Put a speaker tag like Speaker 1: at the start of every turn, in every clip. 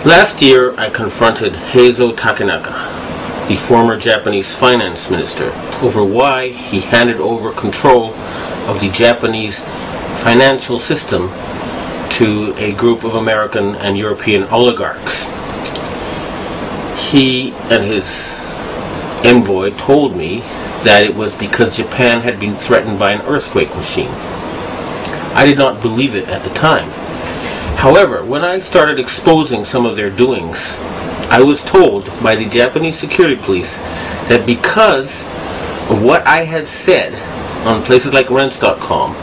Speaker 1: Last year, I confronted Heizo Takenaka, the former Japanese finance minister, over why he handed over control of the Japanese financial system to a group of American and European oligarchs. He and his envoy told me that it was because Japan had been threatened by an earthquake machine. I did not believe it at the time. However, when I started exposing some of their doings, I was told by the Japanese security police that because of what I had said on places like rents.com,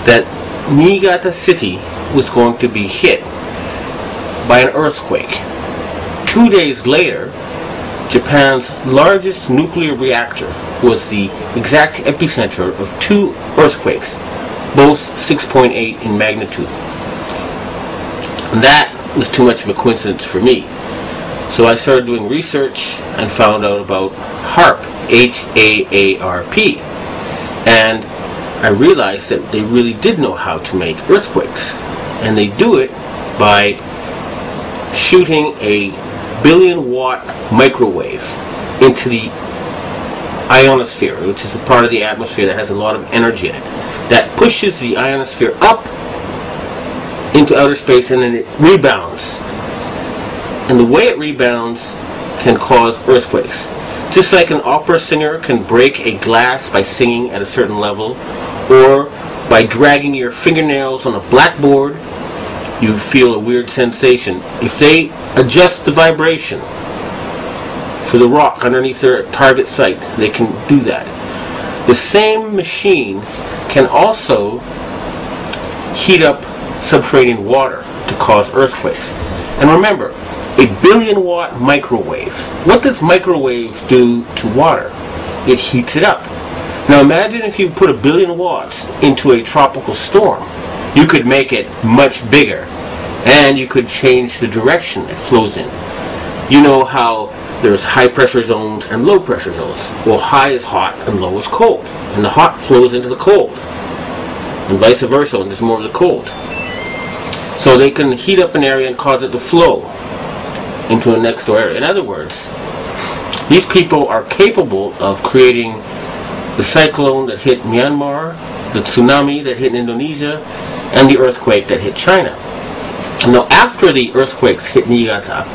Speaker 1: that Niigata City was going to be hit by an earthquake. 2 days later, Japan's largest nuclear reactor was the exact epicenter of 2 earthquakes, both 6.8 in magnitude. And that was too much of a coincidence for me. So I started doing research and found out about HAARP, H-A-A-R-P. And I realized that they really did know how to make earthquakes. And they do it by shooting a billion-watt microwave into the ionosphere, which is the part of the atmosphere that has a lot of energy in it. That pushes the ionosphere up into outer space, and then it rebounds. And the way it rebounds can cause earthquakes. Just like an opera singer can break a glass by singing at a certain level, or by dragging your fingernails on a blackboard, you feel a weird sensation. If they adjust the vibration for the rock underneath their target site, they can do that. The same machine can also heat up subterranean water to cause earthquakes. And remember, a billion-watt microwave. What does microwave do to water? It heats it up. Now imagine if you put 1 billion watts into a tropical storm. You could make it much bigger, and you could change the direction it flows in. You know how there's high pressure zones and low pressure zones. Well, high is hot and low is cold, and the hot flows into the cold, and vice versa, and there's more of the cold. So they can heat up an area and cause it to flow into a next door area. In other words, these people are capable of creating the cyclone that hit Myanmar, the tsunami that hit Indonesia, and the earthquake that hit China. And now after the earthquakes hit Niigata,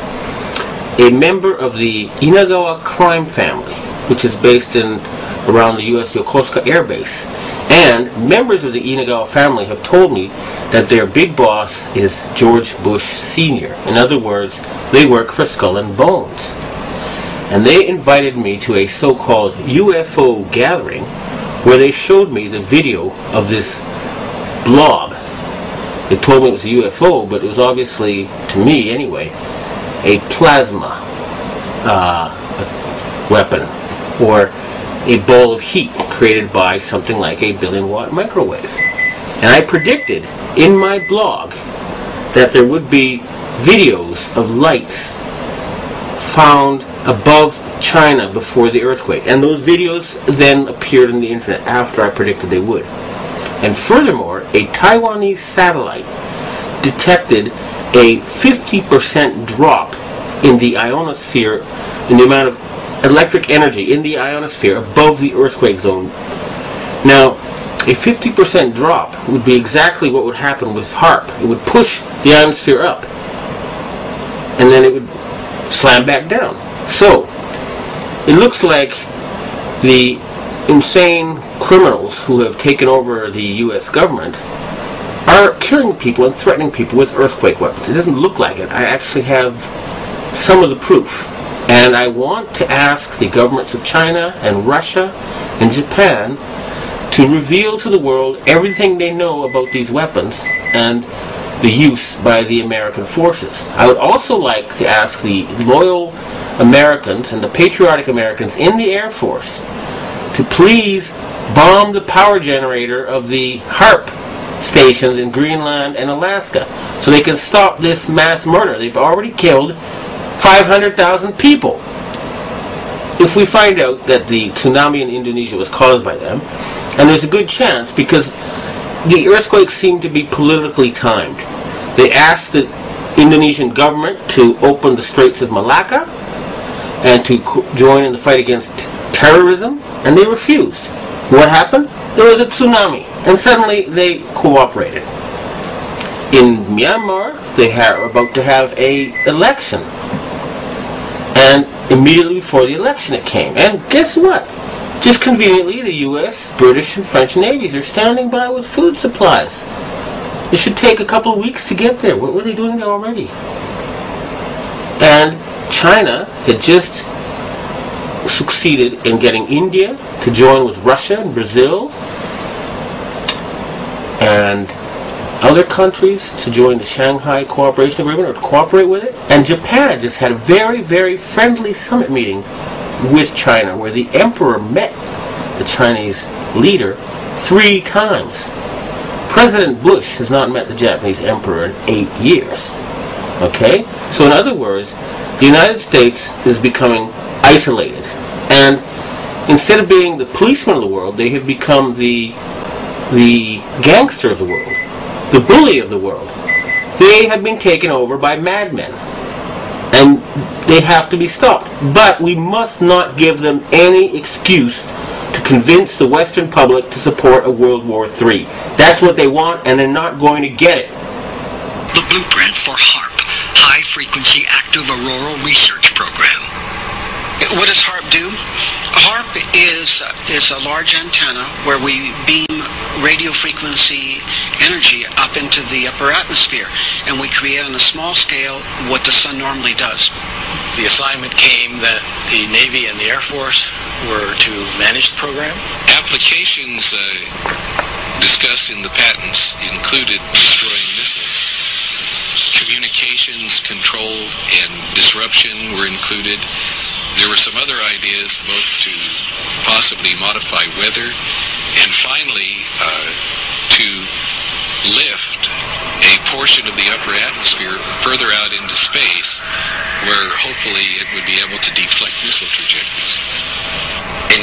Speaker 1: a member of the Inagawa crime family, which is based in around the U.S. Yokosuka Air Base, and members of the Inagawa family have told me that their big boss is George Bush Sr. In other words, they work for Skull and Bones. And they invited me to a so-called UFO gathering where they showed me the video of this blob. They told me it was a UFO, but it was obviously, to me anyway, a plasma weapon, or a ball of heat created by something like a billion-watt microwave. And I predicted in my blog that there would be videos of lights found above China before the earthquake. And those videos then appeared on the internet after I predicted they would. And furthermore, a Taiwanese satellite detected a 50% drop in the ionosphere, in the amount of electric energy in the ionosphere above the earthquake zone. Now, a 50% drop would be exactly what would happen with HAARP. It would push the ionosphere up, and then it would slam back down. So, it looks like the insane criminals who have taken over the U.S. government are killing people and threatening people with earthquake weapons. It doesn't look like it. I actually have some of the proof. And I want to ask the governments of China and Russia and Japan to reveal to the world everything they know about these weapons and the use by the American forces. I would also like to ask the loyal Americans and the patriotic Americans in the Air Force to please bomb the power generator of the HAARP stations in Greenland and Alaska so they can stop this mass murder. They've already killed 500,000 people. If we find out that the tsunami in Indonesia was caused by them, and there's a good chance because the earthquakes seem to be politically timed. They asked the Indonesian government to open the Straits of Malacca and to join in the fight against terrorism, and they refused. What happened? There was a tsunami, and suddenly they cooperated. In Myanmar, they are about to have an election, and immediately before the election it came. And guess what? Just conveniently, the U.S., British, and French navies are standing by with food supplies. It should take a couple of weeks to get there. What were they doing there already? And China had just succeeded in getting India to join with Russia and Brazil and other countries to join the Shanghai Cooperation Agreement or to cooperate with it. And Japan just had a very, very friendly summit meeting with China where the emperor met the Chinese leader 3 times. President Bush has not met the Japanese emperor in 8 years. Okay? So in other words, the United States is becoming isolated. And instead of being the policeman of the world, they have become the gangster of the world, the bully of the world. They have been taken over by madmen. And they have to be stopped. But we must not give them any excuse to convince the Western public to support a World War III. That's what they want, and they're not going to get it.
Speaker 2: The blueprint for HAARP, High Frequency Active Auroral Research Program.
Speaker 3: What does HAARP do? HAARP is a large antenna where we beam radio frequency energy up into the upper atmosphere, and we create on a small scale what the sun normally does.
Speaker 4: The assignment came that the Navy and the Air Force were to manage the program.
Speaker 5: Applications discussed in the patents included destroying missiles. Communications, control, and disruption were included. There were some other ideas, both to possibly modify weather and finally to lift a portion of the upper atmosphere further out into space where hopefully it would be able to deflect missile trajectories.
Speaker 2: In